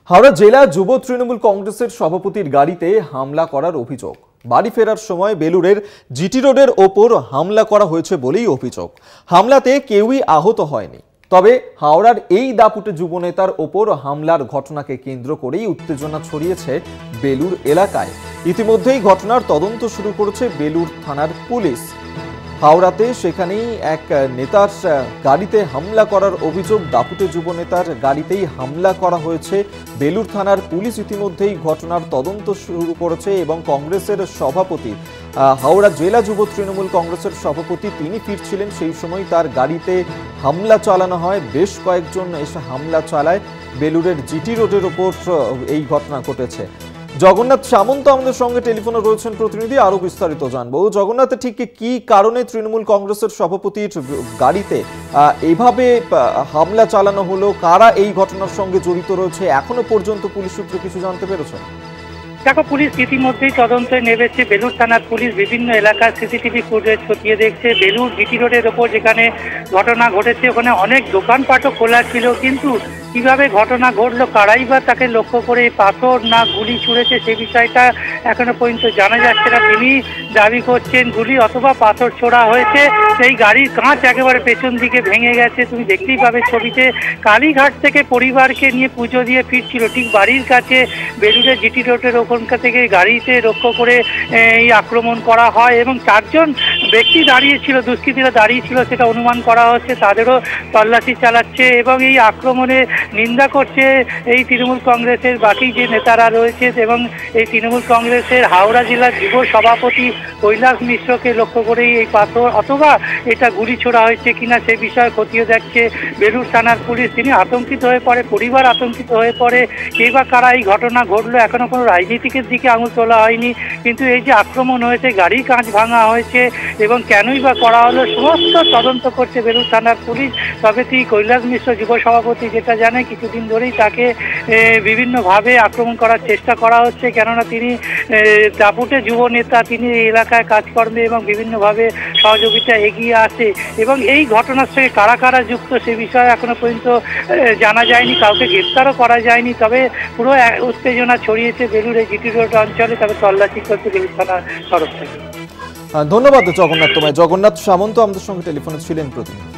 হাওড়া জেলা যুব তৃণমূল কংগ্রেসের সভাপতির গাড়িতে হামলা করার অভিযোগ। বাড়ি ফেরার সময় বেলুড়ের জিটি রোডের ওপর হামলা করা হয়েছে বলেই অভিযোগ। হামলাতে কেউই আহত হয়নি, তবে হাওড়ার এই দাপুটে যুবনেতার ওপর হামলার ঘটনাকে কেন্দ্র করেই উত্তেজনা ছড়িয়েছে বেলুড় এলাকায়। ইতিমধ্যেই ঘটনার তদন্ত শুরু করেছে বেলুড় থানার পুলিশ। হাওড়াতে সেখানেই এক নেতার গাড়িতে হামলা করার অভিযোগ। দাপুটে যুব নেতার গাড়িতেই হামলা করা হয়েছে। বেলুড় থানার পুলিশ ইতিমধ্যেই ঘটনার তদন্ত শুরু করেছে এবং কংগ্রেসের সভাপতি, হাওড়া জেলা যুব তৃণমূল কংগ্রেসের সভাপতি, তিনি ফিরছিলেন, সেই সময় তার গাড়িতে হামলা চালানো হয়। বেশ কয়েকজন এসে হামলা চালায়। বেলুড়ের জিটি রোডের ওপর এই ঘটনা ঘটেছে। জগন্নাথ সামন্ত আমাদের সঙ্গে টেলিফোনে রয়েছেন প্রতিনিধি, আরো বিস্তারিত জানবো। জগন্নাথ, ঠিক কি কারণে তৃণমূল কংগ্রেসের সভাপতির গাড়িতে এইভাবে হামলা চালানো হলো? কারা এই ঘটনার সঙ্গে জড়িত রয়েছে এখনো পর্যন্ত পুলিশ সূত্রে কিছু জানতে পেরেছে? দেখো, পুলিশ ইতিমধ্যেই তদন্তে নেমেছে। বেলুড় থানার পুলিশ বিভিন্ন এলাকার সিসিটিভি ফুটেজ খতিয়ে দেখছে। বেলুড় জিটি রোডের ওপর যেখানে ঘটনা ঘটেছে ওখানে অনেক দোকানপাটও খোলা ছিল, কিন্তু কিভাবে ঘটনা ঘটলো, কারাই বা তাকে লক্ষ্য করে পাথর না গুলি ছুঁড়েছে সেই বিষয়টা এখনো পর্যন্ত জানা যাচ্ছে না। তিনি দাবি করছেন গুলি অথবা পাথর ছোড়া হয়েছে। সেই গাড়ির কাঁচ একেবারে পেছন দিকে ভেঙে গেছে। তুমি দেখতেই পাবে ছবিতে, কালীঘাট থেকে পরিবারকে নিয়ে পুজো দিয়ে ফিরছিল, ঠিক বাড়ির কাছে বেলুড়ের জিটি রোডের ওখানকার থেকে গাড়িতে লক্ষ্য করে এই আক্রমণ করা হয় এবং 4 জন ব্যক্তি দাঁড়িয়েছিল, দুষ্কৃতীরা দাঁড়িয়েছিল, সেটা অনুমান করা হচ্ছে। তাদেরও তল্লাশি চালাচ্ছে এবং এই আক্রমণে নিন্দা করছে এই তৃণমূল কংগ্রেসের বাকি যে নেতারা রয়েছে এবং এই তৃণমূল কংগ্রেসের হাওড়া জেলার যুব সভাপতি কৈলাস মিশ্রকে লক্ষ্য করেই এই পাথর অথবা এটা গুলি ছোড়া হয়েছে কিনা সে বিষয়ে খতিয়ে দেখছে বেলুড় থানার পুলিশ। তিনি আতঙ্কিত হয়ে পড়ে, পরিবার আতঙ্কিত হয়ে পড়ে। কে বা কারা এই ঘটনা ঘটলো, এখনো কোনো রাজনীতিকের দিকে আঙুল তোলা হয়নি, কিন্তু এই যে আক্রমণ হয়েছে, গাড়ির কাঁচ ভাঙা হয়েছে এবং কেনই বা করা হলো, সমস্ত তদন্ত করছে বেলুড় থানার পুলিশ। তবে কৈলাস মিশ্র যুব সভাপতি যেটা জানে, কিছুদিন ধরেই তাকে বিভিন্নভাবে আক্রমণ করার চেষ্টা করা হচ্ছে, কেননা তিনি দাপুটে যুব নেতা, তিনি এই এলাকায় কাজকর্মে এবং বিভিন্নভাবে সহযোগিতা এগিয়ে আসে এবং এই ঘটনার সঙ্গে কারা কারা যুক্ত সে বিষয়ে এখনো পর্যন্ত জানা যায়নি, কাউকে গ্রেপ্তারও করা যায়নি। তবে পুরো উত্তেজনা ছড়িয়েছে বেলুড়ে জিটি রোড অঞ্চলে, তবে তল্লাশি করছে বেলুড় থানার তরফ থেকে। ধন্যবাদ জগন্নাথ তোমায়। জগন্নাথ সামন্ত আমাদের সঙ্গে টেলিফোনে ছিলেন প্রতিনিধি।